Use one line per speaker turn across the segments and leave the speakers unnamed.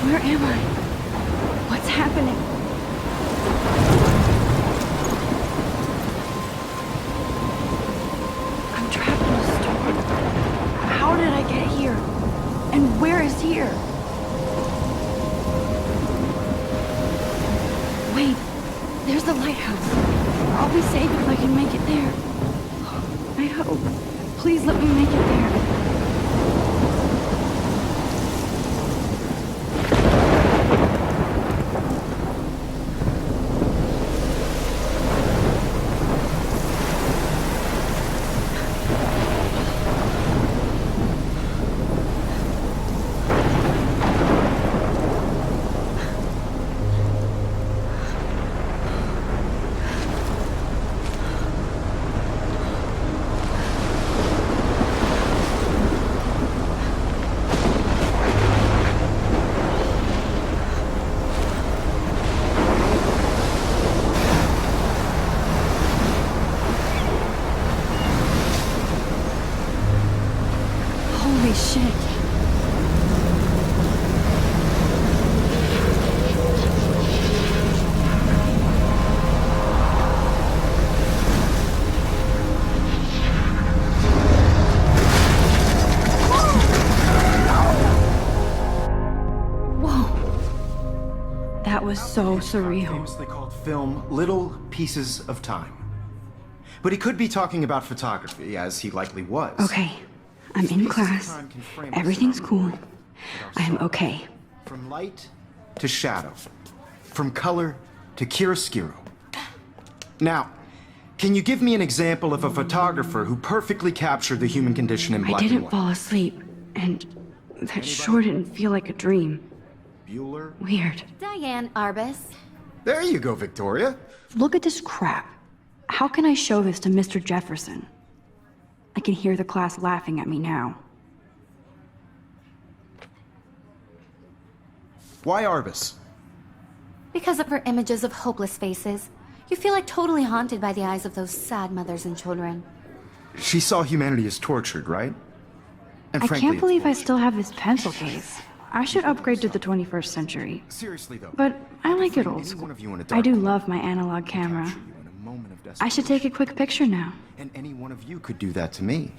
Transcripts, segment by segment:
Where am I? What's happening? I'm trapped in a storm. How did I get here? And where is here? Wait, there's the lighthouse. I'll be safe if I can make it there. I hope. Please let me make it there. Holy shit. Whoa. That was so surreal.
Famously called film Little Pieces of Time. But he could be talking about photography, as he likely was.
Okay. I'm in class. Everything's cool. I am okay.
From light to shadow. From color to chiaroscuro. Now, can you give me an example of a photographer who perfectly captured the human condition in black
I
and
didn't
white?
fall asleep, and that sure didn't feel like a dream.
Bueller?
Weird.
Diane Arbus.
There you go, Victoria.
Look at this crap. How can I show this to Mr. Jefferson? I can hear the class laughing at me now.
Why Arbus?
Because of her images of hopeless faces, you feel like totally haunted by the eyes of those sad mothers and children.
She saw humanity as tortured, right? And
I
frankly,
can't believe I
it's
still have this pencil case. I should upgrade to the 21st century.
seriously though.
But I like it
Any
old
one
school.
of you in a
I do
dark
love my analog camera.
capture you in a moment of
I should take a quick picture now.
And any one of you could do that to me.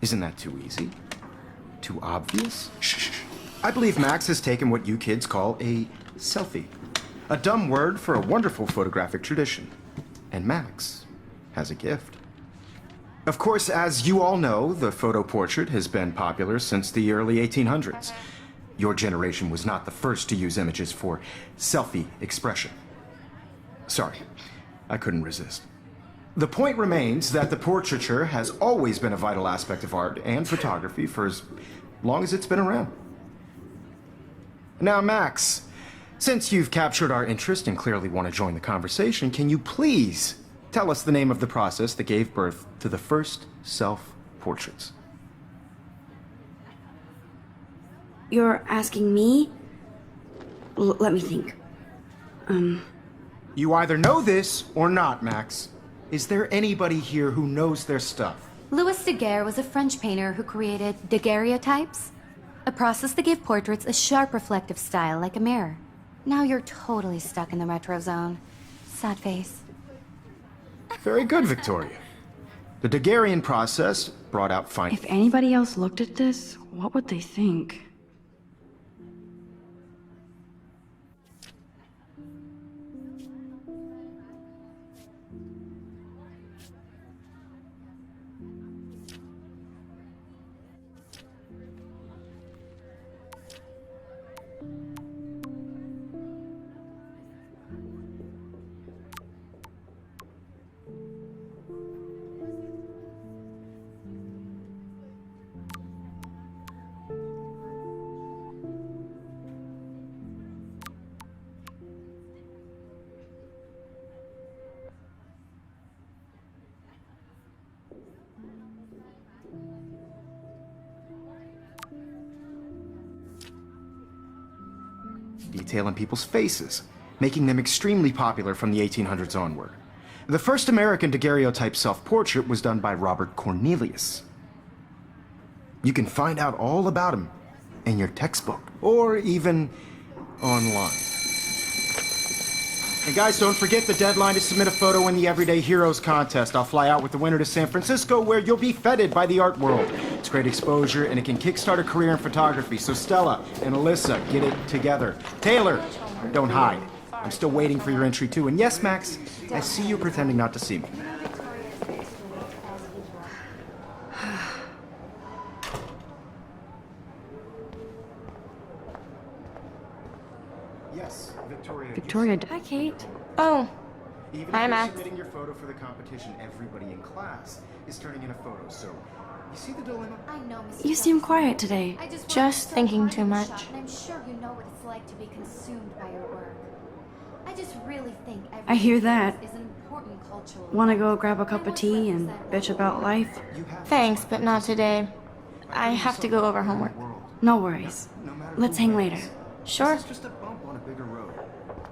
Isn't that too easy? Too obvious? Shh. I believe Max has taken what you kids call a selfie. A dumb word for a wonderful photographic tradition. And Max has a gift. Of course, as you all know, the photo portrait has been popular since the early 1800s. Your generation was not the first to use images for selfie expression. Sorry, I couldn't resist. The point remains that the portraiture has always been a vital aspect of art and photography for as long as it's been around. Now, Max, since you've captured our interest and clearly want to join the conversation, can you please tell us the name of the process that gave birth to the first self-portraits?
You're asking me? Let me think.
You either know this or not, Max. Is there anybody here who knows their stuff?
Louis Daguerre was a French painter who created daguerreotypes, a process that gave portraits a sharp reflective style like a mirror. Now you're totally stuck in the retro zone. Sad face.
Very good, Victoria. The Daguerrean process brought out fine...
If anybody else looked at this, what would they think?
detail in people's faces, making them extremely popular from the 1800s onward. The first American daguerreotype self-portrait was done by Robert Cornelius. You can find out all about him in your textbook, or even online. And guys, don't forget the deadline to submit a photo in the Everyday Heroes contest. I'll fly out with the winner to San Francisco, where you'll be feted by the art world. It's great exposure, and it can kickstart a career in photography. So Stella and Alyssa, get it together. Taylor, don't hide. I'm still waiting for your entry too. And yes, Max, I see you pretending not to see me. Yes, Victoria.
Victoria.
Hi, Kate.
Oh,
Even
hi,
if you're
Max.
submitting your photo for the competition, everybody in class is turning in a photo. So, you see the dilemma?
I know, Mr.
You seem
Jefferson.
quiet today.
I just
Just
worked so
thinking
hard
too
in the
much.
shop, and I'm sure you know what it's like to be consumed by your work. I just really think
I hear
everything
that.
is an important cultural
Wanna
event.
go grab a cup
I
of tea and
once
bitch about life?
You have
Thanks, but not today. I have to go over homework.
No worries.
No matter
Let's
who
hang
wins.
later.
Sure.
This is just a bump on a bigger road.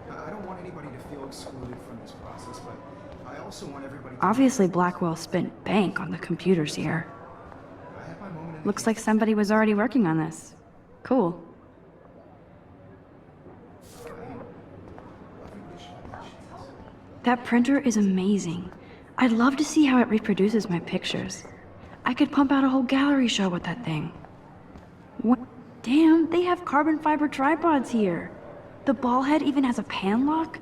I don't want anybody to feel excluded from this process, but I also want everybody to...
Obviously, Blackwell spent bank on the computers here.
I have my moment in the
Looks like somebody was already working on this. Cool. That printer is amazing. I'd love to see how it reproduces my pictures. I could pump out a whole gallery show with that thing. What? Damn, they have carbon fiber tripods here. The ball head even has a pan lock?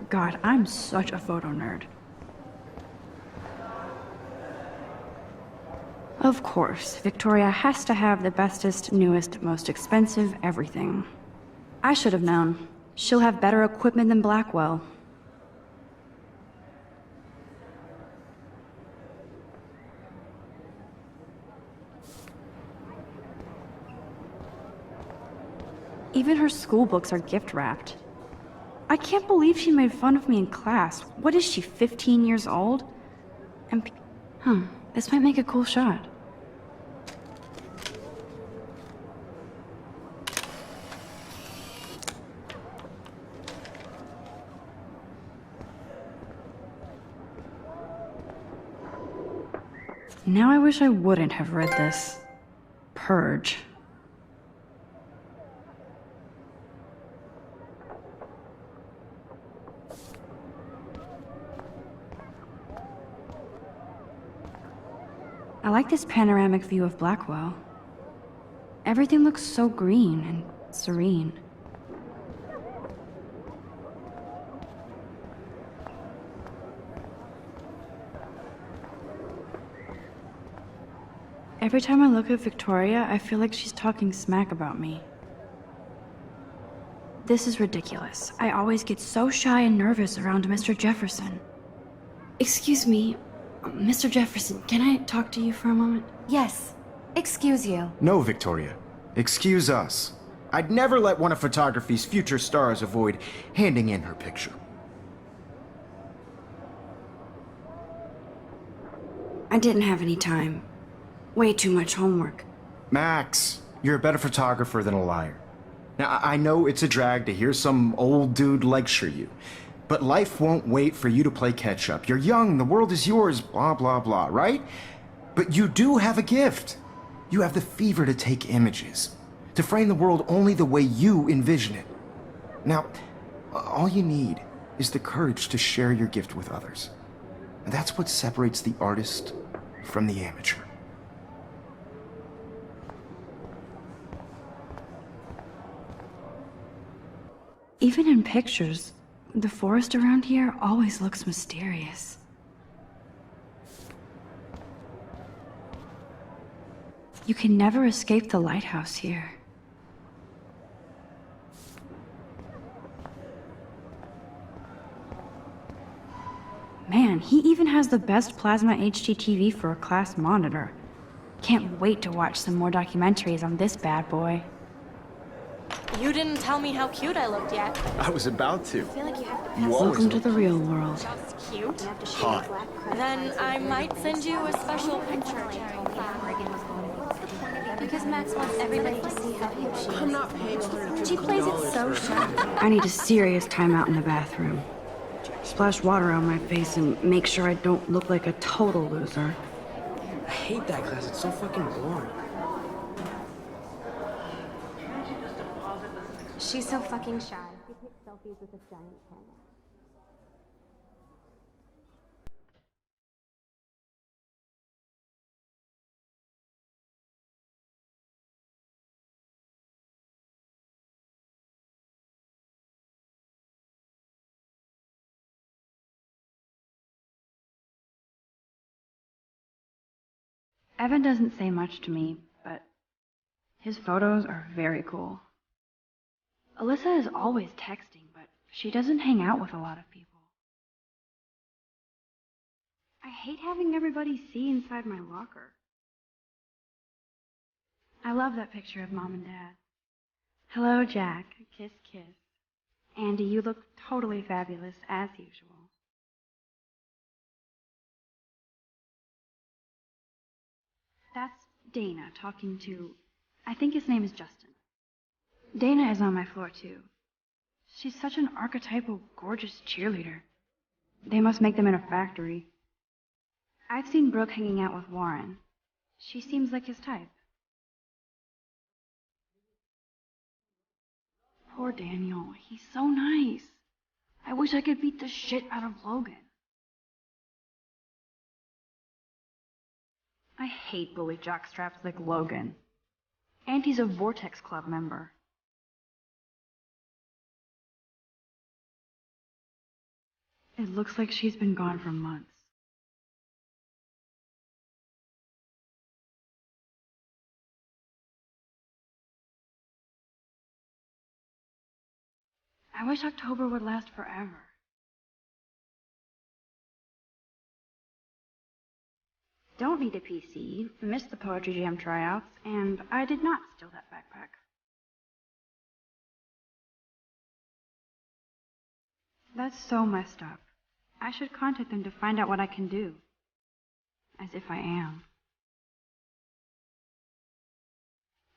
God, I'm such a photo nerd. Of course, Victoria has to have the bestest, newest, most expensive everything. I should have known. She'll have better equipment than Blackwell. Even her school books are gift wrapped. I can't believe she made fun of me in class. What is she, 15 years old? And this might make a cool shot. Now I wish I wouldn't have read this. Purge. I like this panoramic view of Blackwell. Everything looks so green and serene. Every time I look at Victoria, I feel like she's talking smack about me. This is ridiculous. I always get so shy and nervous around Mr. Jefferson. Excuse me, Mr. Jefferson, can I talk to you for a moment?
Yes. Excuse you.
No, Victoria. Excuse us. I'd never let one of photography's future stars avoid handing in her picture.
I didn't have any time. Way too much homework.
Max, you're a better photographer than a liar. Now, I know it's a drag to hear some old dude lecture you, but life won't wait for you to play catch-up. You're young, the world is yours, blah, blah, blah, right? But you do have a gift. You have the fever to take images, to frame the world only the way you envision it. Now, all you need is the courage to share your gift with others. And that's what separates the artist from the amateur.
Even in pictures, the forest around here always looks mysterious. You can never escape the lighthouse here. Man, he even has the best plasma HDTV for a class monitor. Can't wait to watch some more documentaries on this bad boy.
You didn't tell me how cute I looked yet.
I was about to.
I feel like you have to
You always
Welcome to
look
the real world.
Just cute.
hot.
Then I might send you a special picture.
Because Max wants everybody to see how cute she is.
I'm not paying $150
She plays it so sharp.
I need a serious timeout in the bathroom. Splash water on my face and make sure I don't look like a total loser.
I hate that class. It's so fucking boring.
She's so fucking shy. She takes selfies with a giant camera.
Evan doesn't say much to me, but his photos are very cool. Alyssa is always texting, but she doesn't hang out with a lot of people. I hate having everybody see inside my locker. I love that picture of Mom and Dad. Hello, Jack. Kiss, kiss. Andy, you look totally fabulous, as usual. That's Dana talking to, I think his name is Justin. Dana is on my floor, too. She's such an archetypal, gorgeous cheerleader. They must make them in a factory. I've seen Brooke hanging out with Warren. She seems like his type. Poor Daniel. He's so nice. I wish I could beat the shit out of Logan. I hate bully jockstraps like Logan. Auntie's a Vortex Club member. It looks like she's been gone for months. I wish October would last forever. Don't need a PC, missed the Poetry Jam tryouts, and I did not steal that backpack. That's so messed up. I should contact them to find out what I can do. As if I am.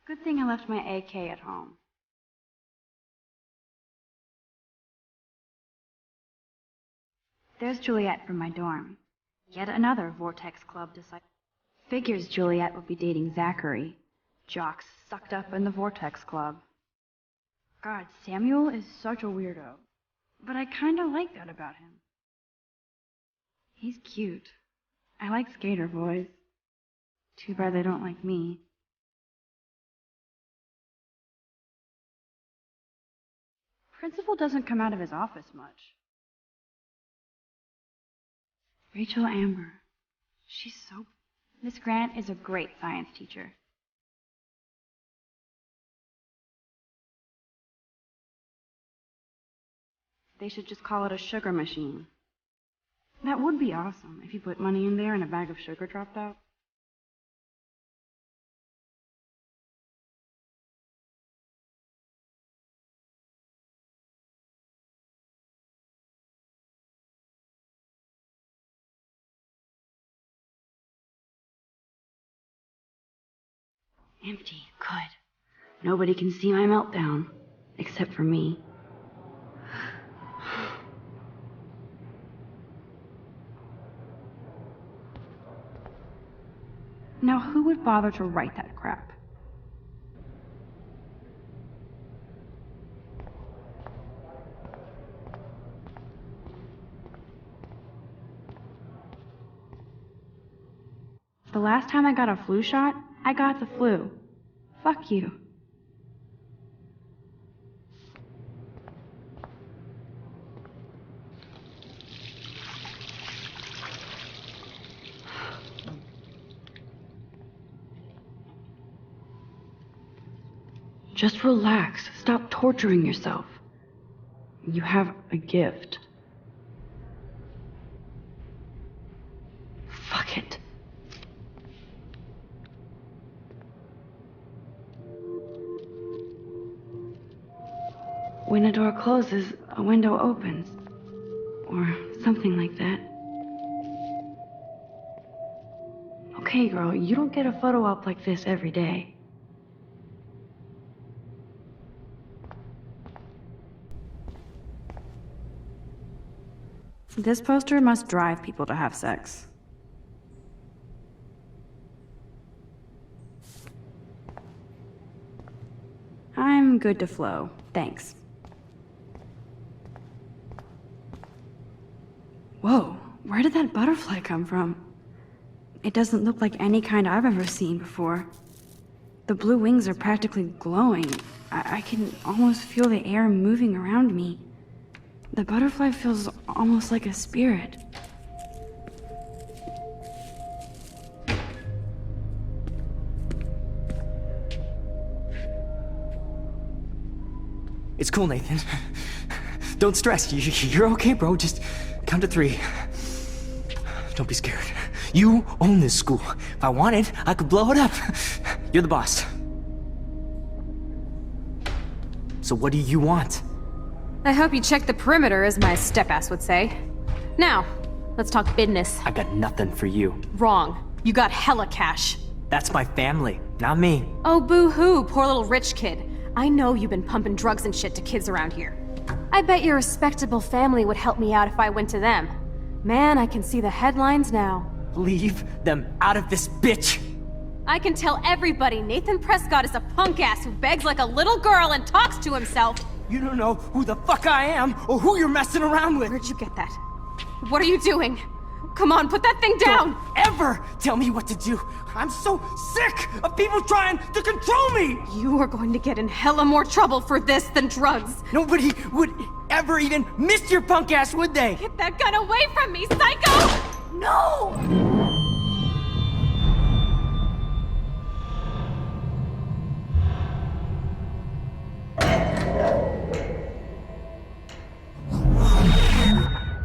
Good thing I left my AK at home. There's Juliet from my dorm. Yet another Vortex Club disciple. Figures Juliet would be dating Zachary. Jocks sucked up in the Vortex Club. God, Samuel is such a weirdo. But I kinda like that about him. He's cute. I like skater boys. Too bad they don't like me. Principal doesn't come out of his office much. Rachel Amber. She's so... Miss Grant is a great science teacher. They should just call it a sugar machine. That would be awesome if you put money in there and a bag of sugar dropped out. Empty. Good. Nobody can see my meltdown. Except for me. Now who would bother to write that crap? The last time I got a flu shot, I got the flu. Fuck you. Just relax. Stop torturing yourself. You have a gift. Fuck it. When a door closes, a window opens. Or something like that. Okay, girl, you don't get a photo op like this every day. This poster must drive people to have sex. I'm good to flow. Thanks. Whoa, where did that butterfly come from? It doesn't look like any kind I've ever seen before. The blue wings are practically glowing. I can almost feel the air moving around me. The butterfly feels almost like a spirit.
It's cool, Nathan. Don't stress. You're okay, bro. Just count to 3. Don't be scared. You own this school. If I wanted, I could blow it up. You're the boss. So what do you want?
I hope you checked the perimeter, as my step-ass would say. Now, let's talk business.
I got nothing for you.
Wrong. You got hella cash.
That's my family, not me.
Oh, boo-hoo, poor little rich kid. I know you've been pumping drugs and shit to kids around here. I bet your respectable family would help me out if I went to them. Man, I can see the headlines now.
Leave them out of this bitch!
I can tell everybody Nathan Prescott is a punk ass who begs like a little girl and talks to himself.
You don't know who the fuck I am or who you're messing around with.
Where'd you get that? What are you doing? Come on, put that thing down!
Don't ever tell me what to do. I'm so sick of people trying to control me.
You are going to get in hella more trouble for this than drugs.
Nobody would ever even miss your punk ass, would they?
Get that gun away from me, psycho! No!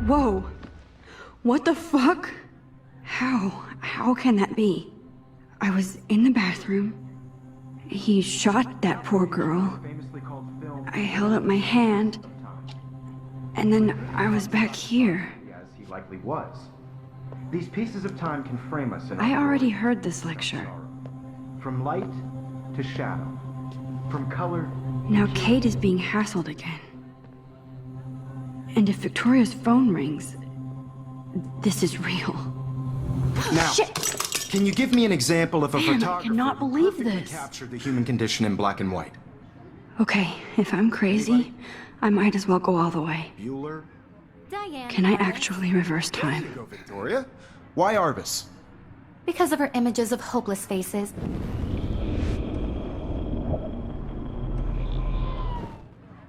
Whoa. What the fuck? How can that be? I was in the bathroom. He shot that poor girl. I held up my hand. And then I was back here.
As he likely was. These pieces of time can frame us in
I
our
already
world.
heard this lecture.
From light to shadow. From color.
Now Kate is being hassled again. And if Victoria's phone rings, this is real.
Now,
Shit!
can you give me an example of a
Man, I
photographer
cannot
who
believe
perfectly
this.
captured the human condition in black and white?
Okay, if I'm crazy, I might as well go all the way.
Bueller?
Diane.
Can I
Arbus.
actually reverse
There
time?
you go, Victoria. Why Arbus?
Because of her images of hopeless faces.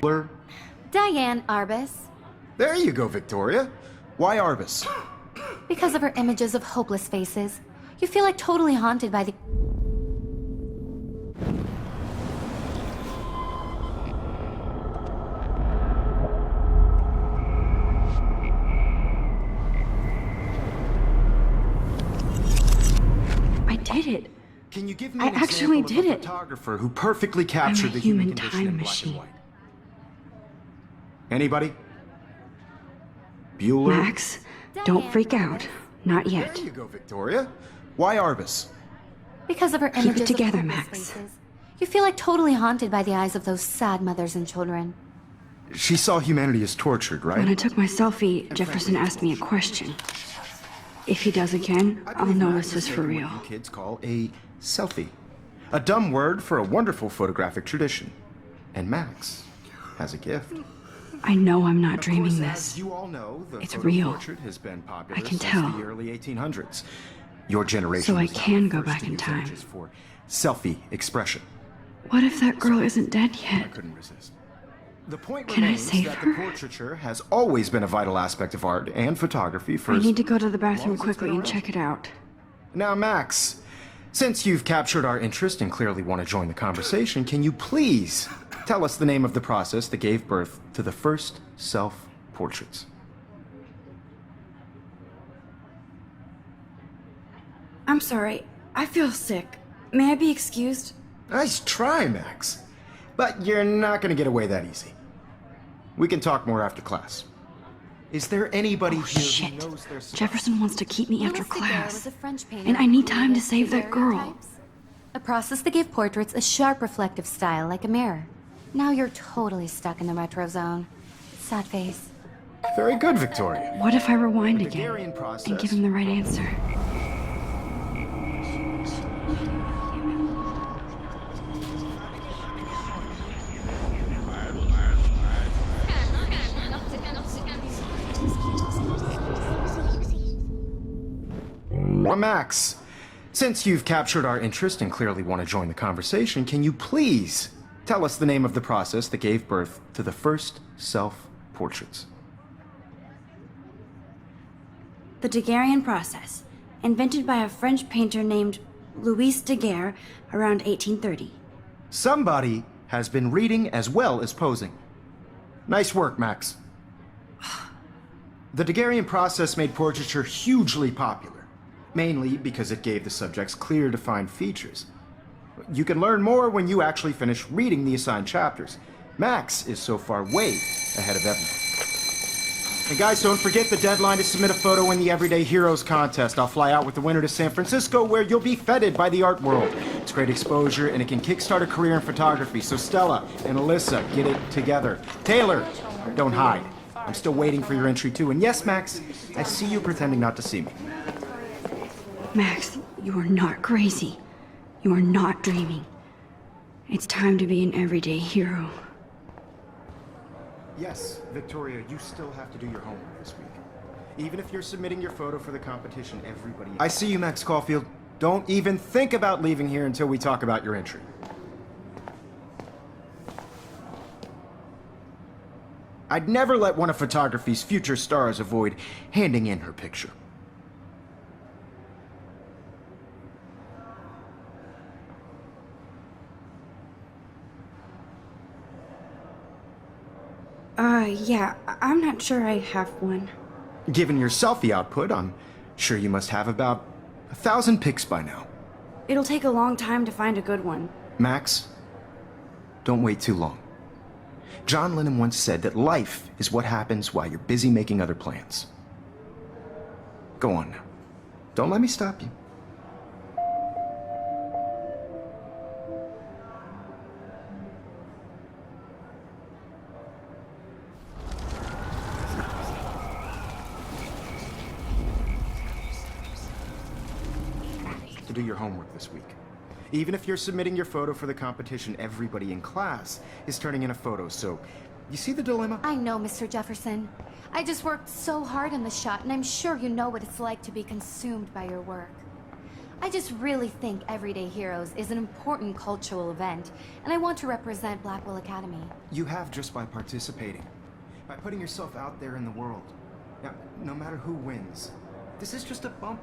Bueller?
Diane Arbus.
There you go, Victoria. Why Arbus?
Because of her images of hopeless faces. You feel like totally haunted by the...
I did it.
Can you give me
I
an
actually
example of
did
a
it.
photographer who perfectly captured the human
human
condition in
time
black
machine.
and white? Anybody? Bueller?
Max, don't
Diane
freak out. Not
There
yet.
you go, Victoria. Why Arbus?
Because of her
Keep it
images
together,
of hopeless
Max.
faces. You feel like totally haunted by the eyes of those sad mothers and children.
She saw humanity as tortured, right?
When I took my selfie, Jefferson asked me a question. If he does again,
I
I'll
believe
know
Max
this is
is
for
taking
real.
what you kids call a selfie. A dumb word for a wonderful photographic tradition. And Max has a gift.
I know I'm not
Of
dreaming
course,
this.
As you all know, the
It's
photo
real.
portrait has been popular
I can
since
tell.
the early 1800s. Your generation
So I
was not
can
the
go
first
back
to
in
use
time.
images for selfie expression.
What if that girl isn't dead
I
yet?
couldn't resist. The point
Can I
remains
save
that
her?
the portraiture has always been a vital aspect of art and photography for
I
as
need to go to the
long
bathroom
as it's
quickly
been
and
around.
check it out.
Now, Max, since you've captured our interest and clearly want to join the conversation, can you please tell us the name of the process that gave birth to the first self-portraits?
I'm sorry. I feel sick. May I be excused?
Nice try, Max. But you're not going to get away that easy. We can talk more after class. Is there anybody
Oh,
here
shit.
who knows their stuff?
Jefferson wants to keep me after
Louis Daguerre
class.
was a French painter
And I
who
need time to
created
save that girl.
daguerreotypes, a process that gave portraits a sharp reflective style like a mirror. Now you're totally stuck in the retro zone. Sad face.
Very good, Victoria.
What if I rewind
The
again
Daguerrean process.
and give him the right answer?
Max, since you've captured our interest and clearly want to join the conversation, can you please tell us the name of the process that gave birth to the first self-portraits?
The Daguerrean process, invented by a French painter named Louis Daguerre around 1830.
Somebody has been reading as well as posing. Nice work, Max. The Daguerrean process made portraiture hugely popular, mainly because it gave the subjects clear, defined features. You can learn more when you actually finish reading the assigned chapters. Max is so far way ahead of everyone. And guys, don't forget the deadline to submit a photo in the Everyday Heroes contest. I'll fly out with the winner to San Francisco, where you'll be feted by the art world. It's great exposure, and it can kickstart a career in photography. So Stella and Alyssa, get it together. Taylor, don't hide. I'm still waiting for your entry too. And yes, Max, I see you pretending not to see me.
Max, you are not crazy. You are not dreaming. It's time to be an everyday hero.
Yes, Victoria, you still have to do your homework this week. Even if you're submitting your photo for the competition, everybody... I see you, Max Caulfield. Don't even think about leaving here until we talk about your entry. I'd never let one of photography's future stars avoid handing in her picture.
Yeah, I'm not sure I have one.
Given your selfie output, I'm sure you must have about 1,000 pics by now.
It'll take a long time to find a good one.
Max, don't wait too long. John Lennon once said that life is what happens while you're busy making other plans. Go on now. Don't let me stop you. To do your homework this week. Even if you're submitting your photo for the competition, everybody in class is turning in a photo, so you see the dilemma?
I know, Mr. Jefferson. I just worked so hard on the shot, and I'm sure you know what it's like to be consumed by your work. I just really think Everyday Heroes is an important cultural event, and I want to represent Blackwell Academy.
You have just by participating, by putting yourself out there in the world. Now, no matter who wins, this is just a bump